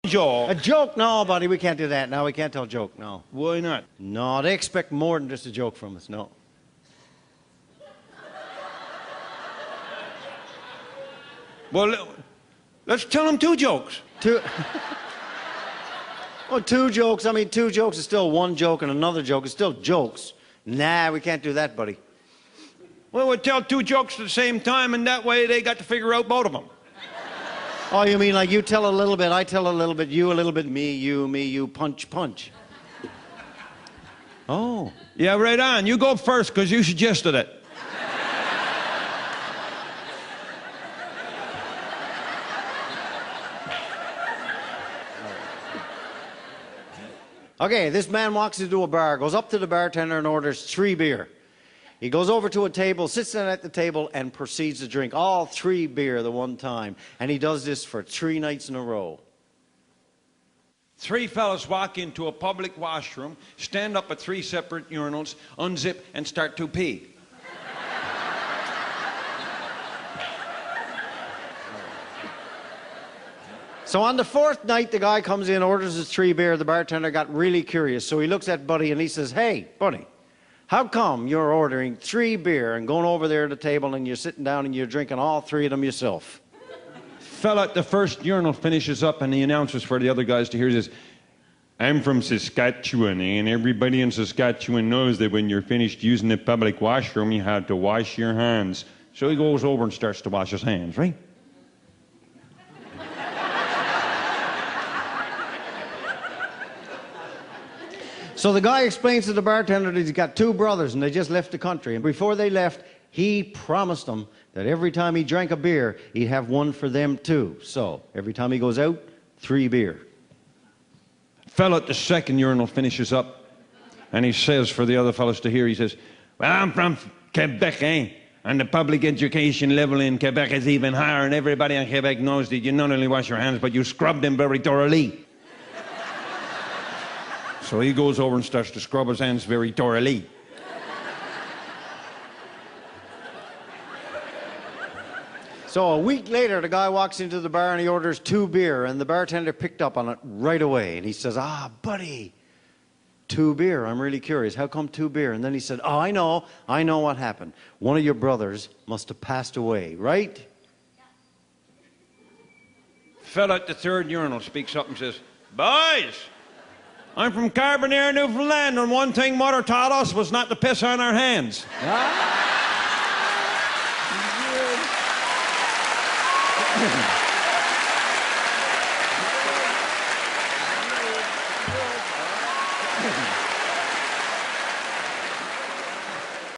joke. A joke? No, buddy, we can't do that. No, we can't tell a joke, no. Why not? No, they expect more than just a joke from us, no. Well, let's tell them 2 jokes. Well, 2 jokes. I mean, 2 jokes is still 1 joke and another joke is still jokes. Nah, we can't do that, buddy. Well, we'll tell 2 jokes at the same time, and that way they got to figure out both of them. Oh, you mean like you tell a little bit, I tell a little bit, you a little bit, me, you, punch, punch. Oh. Yeah, right on. You go first, because you suggested it. Okay, this man walks into a bar, goes up to the bartender and orders 3 beer. He goes over to a table, sits down at the table, and proceeds to drink all 3 beer the one time. And he does this for 3 nights in a row. 3 fellas walk into a public washroom, stand up at 3 separate urinals, unzip, and start to pee. So on the 4th night, the guy comes in, orders his 3 beer. The bartender got really curious. So he looks at Buddy and he says, "Hey, Buddy, how come you're ordering 3 beer and going over there to the table and you're sitting down and you're drinking all 3 of them yourself?" Fella at the first urinal finishes up and he announces for the other guys to hear this. "I'm from Saskatchewan, and everybody in Saskatchewan knows that when you're finished using the public washroom, you have to wash your hands." So he goes over and starts to wash his hands, right? So the guy explains to the bartender that he's got 2 brothers and they just left the country. And before they left, he promised them that every time he drank a beer, he'd have 1 for them too. So every time he goes out, 3 beer. Fella at the second urinal finishes up and he says for the other fellas to hear, he says, "Well, I'm from Quebec, eh? And the public education level in Quebec is even higher, and everybody in Quebec knows that you not only wash your hands, but you scrub them very thoroughly." So he goes over and starts to scrub his hands very thoroughly. So a week later, the guy walks into the bar and he orders 2 beer, and the bartender picked up on it right away. And he says, "Ah, Buddy, 2 beer. I'm really curious. How come 2 beer?" And then he said, "Oh, I know what happened. One of your brothers must have passed away, right?" Fella at the third urinal speaks up and says, "Boys, I'm from Carbonear, Newfoundland, and one thing Mother taught us was not to piss on our hands." Ah.